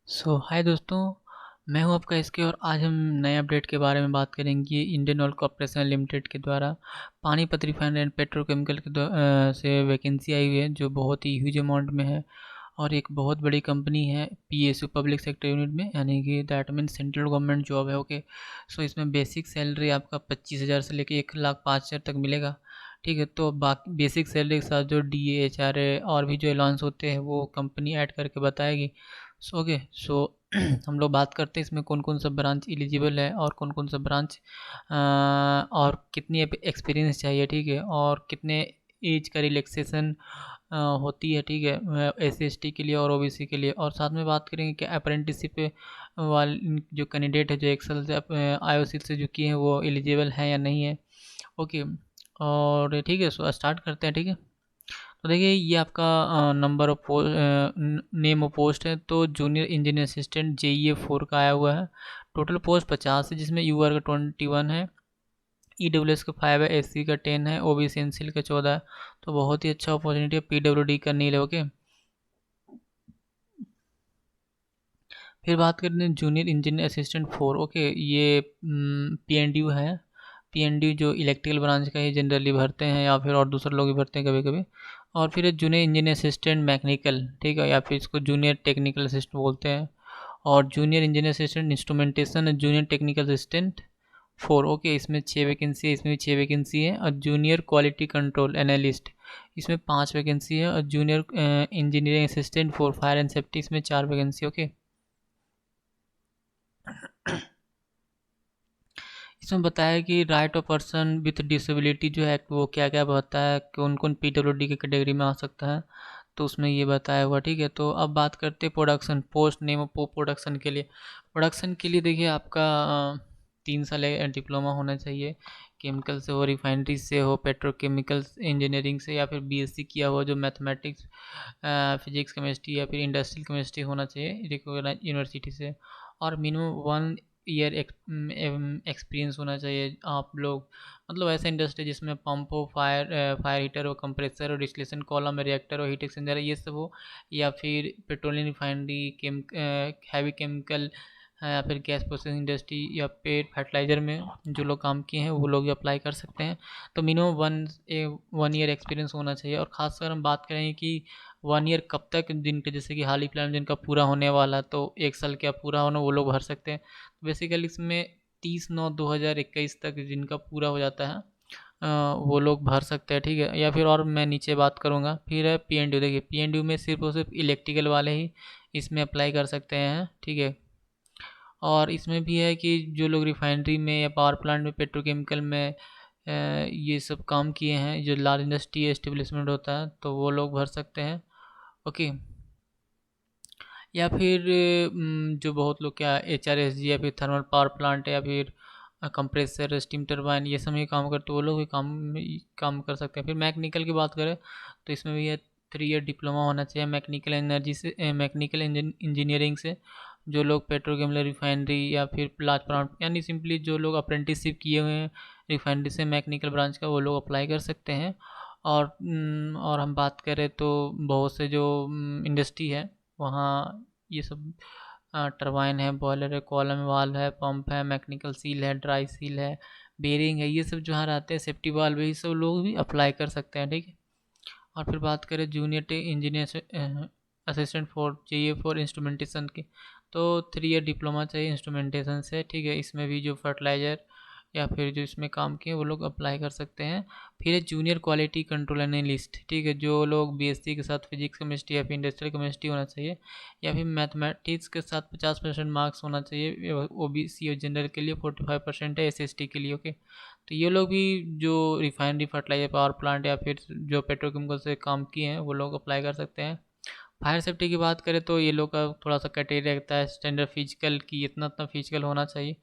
हाय दोस्तों। मैं हूं आपका एसके और आज हम नए अपडेट के बारे में बात करेंगे। इंडियन ऑयल कॉर्पोरेशन लिमिटेड के द्वारा पानीपत रिफाइनरी एंड पेट्रोकेमिकल से वैकेंसी आई हुई है, जो बहुत ही ह्यूज अमाउंट में है और एक बहुत बड़ी कंपनी है पीएसयू पब्लिक सेक्टर यूनिट में, यानी कि that mean central government job है। ओके, इसमें बेसिक सैलरी आपका 25,000 से लेके 1,05,000 तक मिलेगा। ठीक है, तो बाकी बेसिक सैलरी के साथ जो डीए एचआरए और भी जो अलाउंस होते हैं वो कंपनी ऐड करके बताएगी। ओके, हम लोग बात करते हैं इसमें कौन कौन सा ब्रांच एलिजिबल है और कौन कौन सा ब्रांच और कितनी एक्सपीरियंस चाहिए। ठीक है, और कितने एज का रिलैक्सेशन होती है। ठीक है, एससी/एसटी के लिए और ओबीसी के लिए। और साथ में बात करेंगे कि अप्रेंटिसशिप वाले जो कैंडिडेट है जो एक्सेल से आईओसी से जो किए हैं वो एलिजिबल है या नहीं है। ओके, और ठीक है, स्टार्ट करते हैं। ठीक है, तो देखिए ये आपका number of name of post है। तो जूनियर इंजीनियर असिस्टेंट JEA 4 का आया हुआ है। टोटल पोस्ट 50 है, जिसमें यूआर का 21 है, ईडब्ल्यूएस का 5 है, एससी का 10 है, ओबीसी एनसीएल का 14 है। तो बहुत ही अच्छा अपॉर्चुनिटी है, पीडब्ल्यूडी का नील है। ओके, फिर बात करते हैं जूनियर इंजीनियर असिस्टेंट 4। ओके, ये पीएनडीयू है। पीएनडीयू जो इलेक्ट्रिकल ब्रांच का ही जनरली भरते हैं, या फिर और दूसरे लोग भी भरते हैं कभी कभी। और फिर जूनियर इंजीनियर असिस्टेंट मैकेनिकल, ठीक है, या फिर इसको जूनियर टेक्निकल असिस्टेंट बोलते हैं। और junior engineer assistant instrumentation, junior technical assistant 4। Okay, इसमें 6 वैकेंसी है, इसमें भी 6 वैकेंसी है। और जूनियर क्वालिटी कंट्रोल एनालिस्ट, इसमें 5 वैकेंसी है। और junior engineering assistant for fire and safety, इसमें 4 वैकेंसी। ओके, इसमें बताया कि right of person with disability जो है वो क्या क्या बताता है, कौन कौन पीडब्ल्यूडी के कैटेगरी में आ सकता है, तो उसमें ये बताया हुआ। ठीक है, तो अब बात करते हैं production post name of production के लिए। प्रोडक्शन के लिए देखिए आपका 3 साल डिप्लोमा होना चाहिए। केमिकल से हो, रिफाइनरी से हो, पेट्रोकेमिकल इंजीनियरिंग से, या फिर बीएससी किया हुआ जो मैथमेटिक्स फिजिक्स केमिस्ट्री या फिर इंडस्ट्रियल केमिस्ट्री होना चाहिए रिकॉग्नाइज यूनिवर्सिटी से। और मिनिमम 1 ईयर एक्सपीरियंस होना चाहिए आप लोग। मतलब ऐसा इंडस्ट्री जिसमें पंप हो, फायर हीटर हो, कंप्रेसर हो, डिस्टिलेशन कॉलम, रिएक्टर हो, हीट एक्सचेंजर ये सब हो, या फिर पेट्रोलियम रिफाइनरी, हैवी केमिकल, या फिर गैस प्रोसेसिंग इंडस्ट्री, या फिर फर्टिलाइज़र में जो लोग काम किए हैं वो लोग अप्लाई कर सकते हैं। तो मिनिमम 1 ईयर एक्सपीरियंस होना चाहिए। और ख़ासकर हम बात करें कि 1 ईयर कब तक, जिनके जैसे कि हाल ही फिलहाल में जिनका पूरा होने वाला, तो 1 साल क्या पूरा होना, वो लोग भर सकते हैं। तो बेसिकली इसमें 30/9/2021 तक जिनका पूरा हो जाता है वो लोग भर सकते हैं। ठीक है, या फिर और मैं नीचे बात करूँगा। फिर है पीएनडीयू। देखिए पीएनडीयू में सिर्फ और सिर्फ इलेक्ट्रिकल वाले ही इसमें अप्लाई कर सकते हैं। ठीक है, और इसमें भी है कि जो लोग रिफाइनरी में या पावर प्लांट में, पेट्रोकेमिकल में ये सब काम किए हैं, जो लार्ज इंडस्ट्री एस्टेब्लिशमेंट होता है, तो वो लोग भर सकते हैं। ओके, या फिर जो बहुत लोग क्या एचआरएसजी या फिर थर्मल पावर प्लांट या फिर कंप्रेसर, स्टीम टरबाइन ये सब में काम करते, वो लोग भी काम कर सकते हैं। फिर मैकेनिकल की बात करें तो इसमें भी है 3 ईयर डिप्लोमा होना चाहिए मैकेनिकल एनर्जी से, मैकेनिकल इंजीनियरिंग से। जो लोग पेट्रोकेमिकल रिफाइनरी या फिर लार्ज प्लांट, यानी सिंपली जो लोग अप्रेंटिसशिप किए हुए हैं रिफाइनरी से मैकेनिकल ब्रांच का, वो लोग अप्लाई कर सकते हैं। और हम बात करें तो बहुत से जो इंडस्ट्री है वहाँ ये सब टरबाइन है, बॉयलर है, कॉलम वाल्व है, पंप है, मैकेनिकल सील है, ड्राई सील है, बेरिंग है, ये सब जहाँ रहते हैं, सेफ्टी वाल्व है, ये सब लोग भी अप्लाई कर सकते हैं। ठीक है, और फिर बात करें junior engineer assistant for JEA 4 instrumentation की, तो 3 ईयर डिप्लोमा चाहिए इंस्ट्रूमेंटेशन से। ठीक है, इसमें भी जो फर्टिलाइज़र या फिर जो इसमें काम किए वो लोग अप्लाई कर सकते हैं। फिर है जूनियर क्वालिटी कंट्रोल एनालिस्ट। ठीक है, जो लोग बीएससी के साथ फिजिक्स केमिस्ट्री या फिर इंडस्ट्रियल केमिस्ट्री होना चाहिए, या फिर मैथमेटिक्स के साथ 50% मार्क्स होना चाहिए। ओबीसी और जनरल के लिए 45% है, एसएसटी के लिए। ओके, तो ये लोग भी जो रिफाइनरी, फर्टिलाइजर, पावर प्लांट या फिर जो पेट्रोकेमिकल से काम किए हैं वो लोग अप्लाई कर सकते हैं। फायर सेफ्टी की बात करें तो ये लोग का थोड़ा सा क्राइटेरिया रहता है स्टैंडर्ड फिजिकल की, इतना इतना फिजिकल होना चाहिए,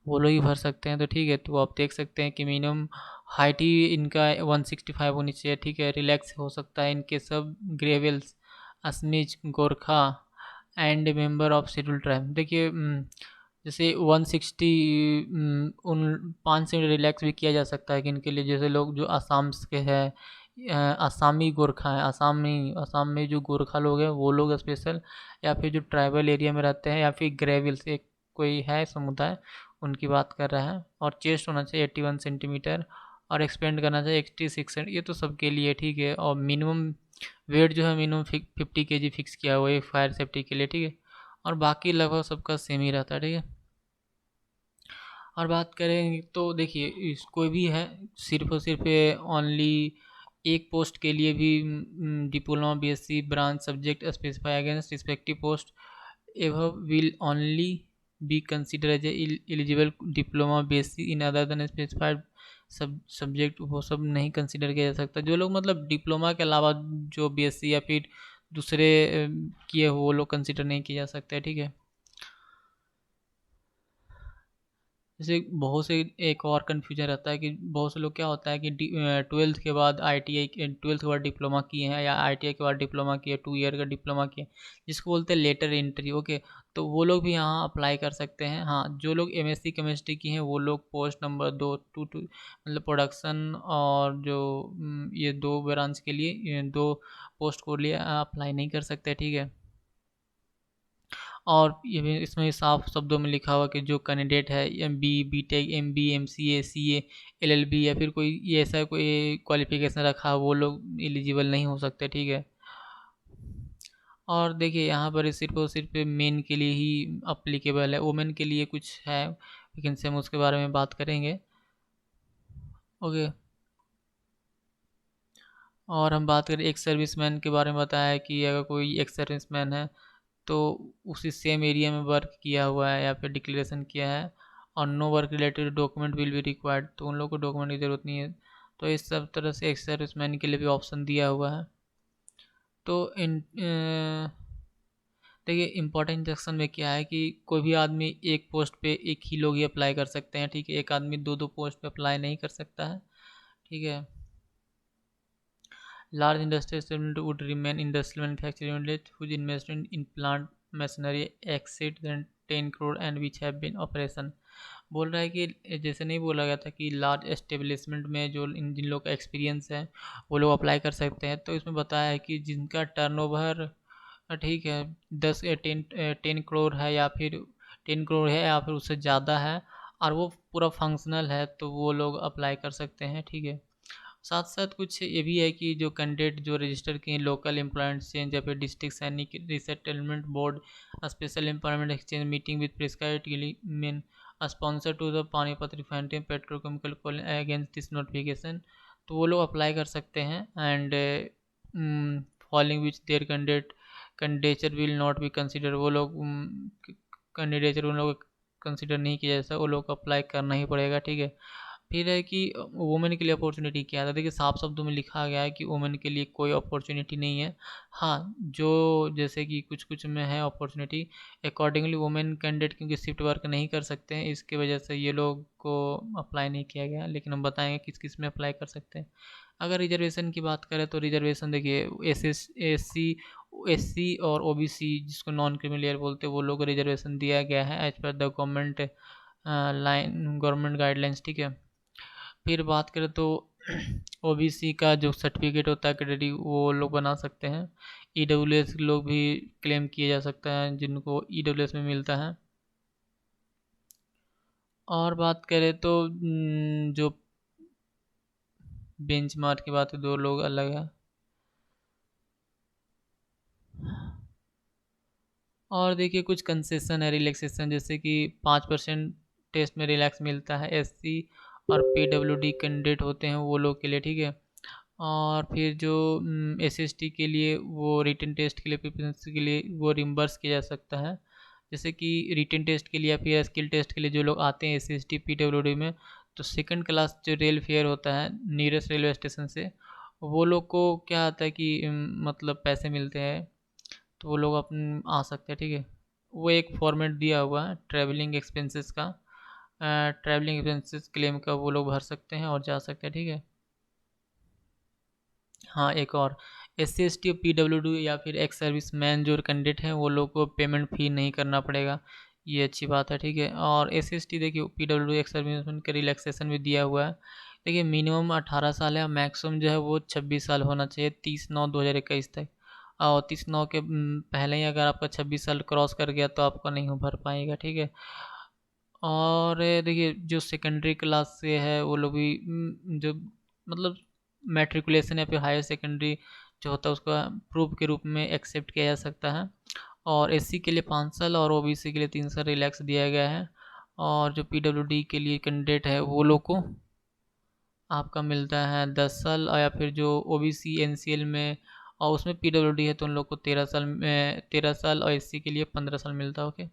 वो लोग ही भर सकते हैं। तो ठीक है, तो आप देख सकते हैं कि मिनिमम हाइट ही इनका 165 होनी चाहिए। ठीक है, रिलैक्स हो सकता है इनके सब gravels, Assamese, Gorkha and member of schedule tribe. देखिए जैसे 160 उन 5 से रिलैक्स भी किया जा सकता है कि इनके लिए, जैसे लोग जो आसाम के हैं आसामी गोरखा है, आसाम में जो गोरखा लोग हैं वो लोग स्पेशल, या फिर जो ट्राइबल एरिया में रहते हैं, या फिर ग्रेविल्स एक कोई है समुदाय, उनकी बात कर रहा है। और चेस्ट होना चाहिए 81 सेंटीमीटर, और एक्सपेंड करना चाहिए 86 ये तो सबके लिए ठीक है। और मिनिमम वेट जो है मिनिमम 50 kg फिक्स किया हुआ है फायर सेफ्टी के लिए, ठीक है। और बाकी लगभग सबका सेम ही रहता है, ठीक है। और बात करें तो देखिए इस कोई भी है, सिर्फ और सिर्फ ओनली एक पोस्ट के लिए भी diploma BSc branch subject specify against respective post एवं will only be consider as eligible diploma BSc in other than specified subject, वो सब नहीं कंसिडर किया जा सकता। जो लोग मतलब डिप्लोमा के अलावा जो बीएससी या फिर दूसरे किए हो वो लोग कंसिडर नहीं किया जा सकते, ठीक है। जैसे बहुत से एक और कन्फ्यूजन रहता है कि बहुत से लोग क्या होता है कि 12th के बाद आईटीआई, 12th के बाद डिप्लोमा किए हैं या आईटीआई के बाद डिप्लोमा किए, 2 ईयर का डिप्लोमा किए, जिसको बोलते हैं लेटर एंट्री, ओके। तो वो लोग भी यहाँ अप्लाई कर सकते हैं। हाँ, जो लोग एमएससी केमिस्ट्री की हैं वो लोग पोस्ट नंबर 2 मतलब प्रोडक्शन और जो ये 2 ब्रांच के लिए, ये 2 पोस्ट को लिए अप्लाई नहीं कर सकते, ठीक है। और ये भी इसमें साफ शब्दों में लिखा हुआ कि जो कैंडिडेट है MB, B Tech, MB, MCA, CA, LLB या फिर कोई ये ऐसा कोई क्वालिफिकेशन रखा है वो लोग एलिजिबल नहीं हो सकते, ठीक है। और देखिए यहाँ पर सिर्फ और सिर्फ मेन के लिए ही अप्लीकेबल है, वुमेन के लिए कुछ है वैकेंसी, हम उसके बारे में बात करेंगे, ओके। और हम बात करें एक्स सर्विसमैन के बारे में, बताया कि अगर कोई एक्स सर्विसमैन है तो उसी सेम एरिया में वर्क किया हुआ है या फिर डिक्लेरेशन किया है, और no work related document will be required, तो उन लोगों को डॉक्यूमेंट की ज़रूरत नहीं है। तो इस सब तरह से एक्स सर्विसमैन के लिए भी ऑप्शन दिया हुआ है। तो देखिए इम्पोर्टेंट सेक्शन में क्या है कि कोई भी आदमी एक पोस्ट पे एक ही लोग ही अप्लाई कर सकते हैं, ठीक है। एक आदमी दो दो पोस्ट पे अप्लाई नहीं कर सकता है, ठीक है। Large industrial establishment would remain industrial manufacturing unit whose investment in plant machinery exceed than 10 crore and which have been operation। बोल रहा है कि जैसे नहीं बोला गया था कि लार्ज एस्टेब्लिशमेंट में जो जिन लोग का एक्सपीरियंस है वो लोग अप्लाई कर सकते हैं, तो इसमें बताया है कि जिनका टर्नओवर ठीक है 10 करोड़ है या फिर 10 करोड़ है या फिर उससे ज़्यादा है, और वो पूरा फंक्शनल है, तो वो लोग अप्लाई कर सकते हैं, ठीक है। साथ साथ कुछ ये भी है कि जो कैंडिडेट जो रजिस्टर किए लोकल एम्प्लॉयमेंट एक्सचेंज या फिर district Sainik resettlement board special employment exchange meeting with prescribed mean sponsor to the Panipat refinery petrochemical against this notification, तो वो लोग अप्लाई कर सकते हैं। And following which their candidature will not be consider, वो लोग कैंडिडेचर उन लोग कंसिडर नहीं किया जैसा, वो लोग को अप्लाई करना ही पड़ेगा, ठीक है। फिर है कि वुमेन के लिए अपॉर्चुनिटी क्या है, देखिए साफ शब्दों में लिखा गया है कि वुमेन के लिए कोई अपॉर्चुनिटी नहीं है। हाँ, जो जैसे कि कुछ कुछ में है अपॉर्चुनिटी, अकॉर्डिंगली वुमेन कैंडिडेट क्योंकि शिफ्ट वर्क नहीं कर सकते हैं, इसके वजह से ये लोग को अप्लाई नहीं किया गया, लेकिन हम बताएंगे किस किस में अप्लाई कर सकते हैं। अगर रिजर्वेशन की बात करें तो रिजर्वेशन देखिए एस सी और ओबीसी जिसको नॉन क्रिमिलियर बोलते हैं वो लोग रिजर्वेशन दिया गया है as per the government guidelines, ठीक है। फिर बात करें तो ओबीसी का जो सर्टिफिकेट होता है कैटेगरी वो लोग बना सकते हैं, ईडब्ल्यूएस लोग भी क्लेम किए जा सकता है जिनको ईडब्ल्यूएस में मिलता है। और बात करें तो जो बेंचमार्क की बात है दो लोग अलग है। और देखिए कुछ कंसेशन है, रिलैक्सेशन, जैसे कि 5% टेस्ट में रिलैक्स मिलता है एससी और पीडब्ल्यूडी कैंडिडेट होते हैं वो लोग के लिए, ठीक है। और फिर जो एसएसटी के लिए वो रिटन टेस्ट के लिए प्रिपरेशन के लिए वो रिम्बर्स किया जा सकता है, जैसे कि रिटन टेस्ट के लिए या फिर स्किल टेस्ट के लिए जो लोग आते हैं एसएसटी पीडब्ल्यूडी में, तो सेकंड क्लास जो रेल फेयर होता है नियरेस्ट रेलवे स्टेशन से, वो लोग को क्या आता है कि मतलब पैसे मिलते हैं, तो वो लोग अपन आ सकते हैं, ठीक है। वो एक फॉर्मेट दिया हुआ है ट्रैवलिंग एक्सपेंसेस का, ट्रैवलिंग एक्सपेंसेस क्लेम का वो लोग भर सकते हैं और जा सकते हैं, ठीक है। हाँ, एक और एस सी और पीडब्ल्यूडी या फिर एक्स सर्विस मैन जो कैंडिडेट हैं वो लोग को पेमेंट फ़ी नहीं करना पड़ेगा, ये अच्छी बात है, ठीक है। और एस सी देखिए पीडब्ल्यूडी एक्स सर्विस मैन का रिलैक्सेशन भी दिया हुआ है देखिए मिनिमम 18 साल है, मैक्सिमम जो है वो 26 साल होना चाहिए 30/9/2021 तक। और 30/9 के पहले ही अगर आपका 26 साल क्रॉस कर गया तो आपका नहीं हो भर पाएगा, ठीक है। और देखिए जो सेकेंडरी क्लास से है वो लोग भी जो मतलब मैट्रिकुलेशन या फिर हायर सेकेंडरी जो होता है उसका प्रूफ के रूप में एक्सेप्ट किया जा सकता है। और एससी के लिए 5 साल और ओबीसी के लिए 3 साल रिलैक्स दिया गया है। और जो पीडब्ल्यूडी के लिए कैंडिडेट है वो लोग को आपका मिलता है 10 साल, और या फिर जो ओबीसी एनसीएल में और उसमें पीडब्ल्यूडी है तो उन लोग को 13 साल में 13 साल, और एससी के लिए 15 साल मिलता है। ओके,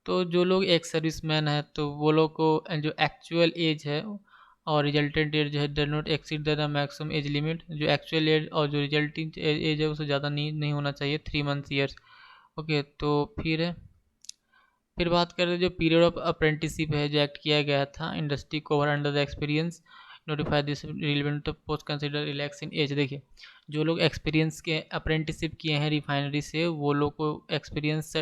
तो जो लोग एक्स सर्विसमैन है तो वो लोग को जो एक्चुअल एज है और रिजल्टेंट एज जो है डर not exceed the maximum age limit. जो एक्चुअल एज और जो रिजल्टिंग एज है उससे ज़्यादा नहीं होना चाहिए 3 मंथ्स ईयर्स। ओके, तो फिर बात करें जो पीरियड ऑफ अप्रेंटिसशिप है जो एक्ट किया गया था industry cover under the experience notify this relevant post consider relax in age. देखिए जो लोग एक्सपीरियंस के अप्रेंटिसशिप किए हैं रिफाइनरी से वो लोग को एक्सपीरियंस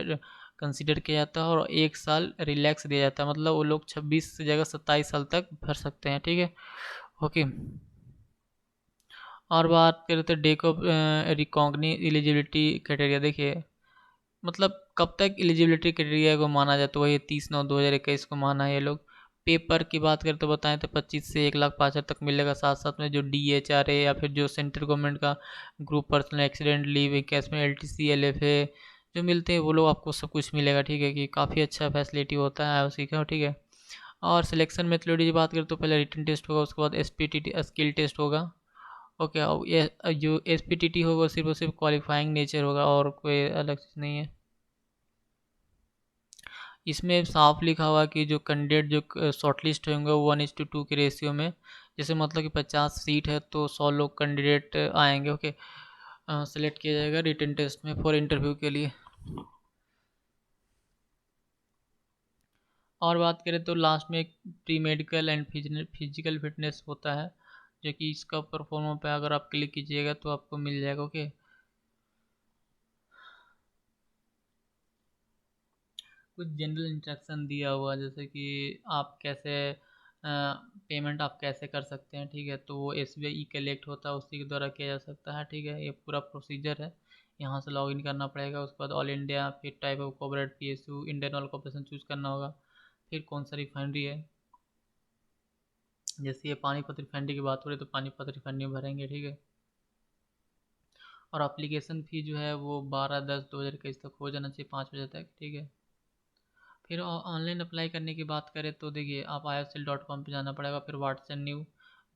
कंसिडर किया जाता है और 1 साल रिलैक्स दिया जाता है, मतलब वो लोग 26 जगह 27 साल तक भर सकते हैं, ठीक है। ओके, और बात करें तो डेक ऑफ रिकॉग्नी एलिजिबिलिटी क्राइटेरिया। देखिए मतलब कब तक एलिजिबिलिटी क्राइटेरिया को माना जाए तो वही 30/9/2021 को माना है ये लोग। पेपर की बात करें तो बताएं तो 25 से 1,65,000 तक मिलेगा। साथ साथ में जो DHRA या फिर जो सेंट्रल गवर्नमेंट का group personal accident leave encasement LTC LFA जो मिलते हैं वो लोग आपको सब कुछ मिलेगा, ठीक है, कि काफ़ी अच्छा फैसिलिटी होता है उसी का, ठीक है। और सिलेक्शन मेथोडोलॉजी की बात करें तो पहले रिटन टेस्ट होगा, उसके बाद SPTT स्किल टेस्ट होगा। ओके, और ये जो SPTT होगा सिर्फ और सिर्फ क्वालिफाइंग नेचर होगा और कोई अलग चीज़ नहीं है। इसमें साफ लिखा हुआ कि जो कैंडिडेट जो शॉर्टलिस्ट होंगे वो 1:2 के रेशियो में, जैसे मतलब कि 50 सीट है तो 100 लोग कैंडिडेट आएंगे। ओके, सेलेक्ट किया जाएगा रिटन टेस्ट में फॉर इंटरव्यू के लिए। और बात करें तो लास्ट में एक pre medical and physical fitness होता है जो कि इसका परफॉर्म पे अगर आप क्लिक कीजिएगा तो आपको मिल जाएगा। ओके, कुछ जनरल इंस्ट्रक्शन दिया हुआ जैसे कि आप कैसे पेमेंट आप कैसे कर सकते हैं, ठीक है, तो वो SBI कलेक्ट होता है उसी के द्वारा किया जा सकता है, ठीक है। ये पूरा प्रोसीजर है, यहाँ से लॉगिन करना पड़ेगा, उसके बाद ऑल इंडिया, फिर type of corporate PSU Indian oil corporation choose करना होगा, फिर कौन सा रिफाइनरी है। जैसे ये पानीपत रिफाइनरी की बात हो रही है तो पानीपत रिफाइनरी में भरेंगे, ठीक है। और एप्लीकेशन फ़ी जो है वो 12/10/2021 तक हो जाना चाहिए 5 बजे तक, ठीक है। फिर ऑनलाइन अप्लाई करने की बात करें तो देखिए आप IFCL.com पे जाना पड़ेगा, फिर वाटसन new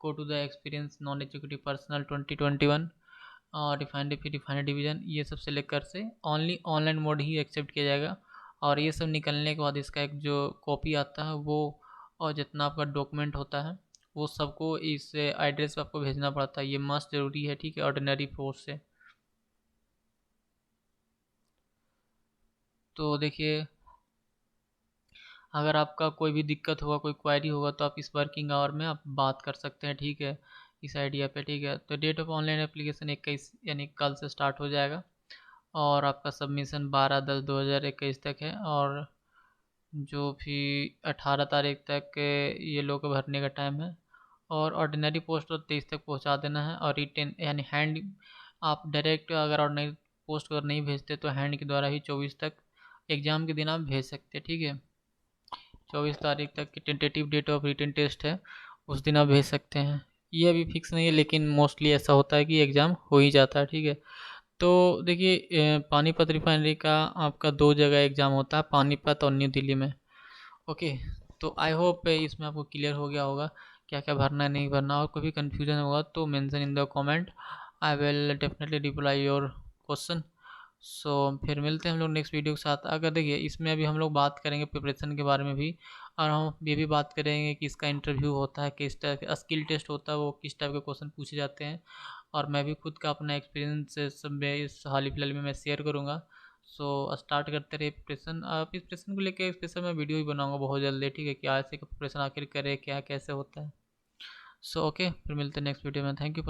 go to the experience non executive personnel 2021 और रिफाइनरी फिर रिफाइनरी डिवीज़न ये सब सेलेक्ट कर से ओनली ऑनलाइन मोड ही एक्सेप्ट किया जाएगा। और ये सब निकलने के बाद इसका एक जो कॉपी आता है वो और जितना आपका डॉक्यूमेंट होता है वो सबको इस एड्रेस पे आपको भेजना पड़ता है, ये मस्ट ज़रूरी है, ठीक है, ऑर्डिनरी फोर्स से। तो देखिए अगर आपका कोई भी दिक्कत होगा कोई क्वेरी होगा तो आप इस वर्किंग आवर में आप बात कर सकते हैं, ठीक है, इस आइडिया पे, ठीक है। तो डेट ऑफ ऑनलाइन एप्लीकेशन 21 यानी कल से स्टार्ट हो जाएगा और आपका सबमिशन 12/10/2021 तक है। और जो भी 18 तारीख तक ये लोग को भरने का टाइम है। और ऑर्डिनरी पोस्ट और 23 तक पहुंचा देना है। और रिटेन यानी हैंड आप डायरेक्ट अगर ऑर्डिनरी पोस्ट अगर नहीं भेजते तो हैंड के द्वारा ही 24 तक एग्ज़ाम के दिन आप भेज सकते हैं, ठीक है। 24 तारीख तक की tentative date of written test है, उस दिन आप भेज सकते हैं। ये अभी फिक्स नहीं है लेकिन मोस्टली ऐसा होता है कि एग्ज़ाम हो ही जाता है, ठीक है। तो देखिए पानीपत रिफाइनरी का आपका 2 जगह एग्ज़ाम होता है, पानीपत और न्यू दिल्ली में। ओके, तो आई होप इसमें आपको क्लियर हो गया होगा क्या क्या भरना है नहीं भरना। और कोई भी कन्फ्यूजन होगा तो mention in the comment, I will definitely reply your question. So फिर मिलते हैं हम लोग नेक्स्ट वीडियो के साथ। अगर देखिए इसमें अभी हम लोग बात करेंगे प्रिपरेशन के बारे में भी, और हम ये भी बात करेंगे कि इसका इंटरव्यू होता है किस टाइप का, स्किल टेस्ट होता है वो किस टाइप के क्वेश्चन पूछे जाते हैं। और मैं भी खुद का अपना एक्सपीरियंस सब में इस हाल ही फिलहाल में मैं शेयर करूँगा। सो स्टार्ट करते रहे प्रिपरेशन। आप इस प्रिपरेशन को लेकर स्पेशल मैं वीडियो भी बनाऊँगा बहुत जल्दी, ठीक है, कि ऐसे का प्रिपरेशन आखिर करे क्या कैसे होता है। सो ओके, फिर मिलते हैं नेक्स्ट वीडियो में। Thank you for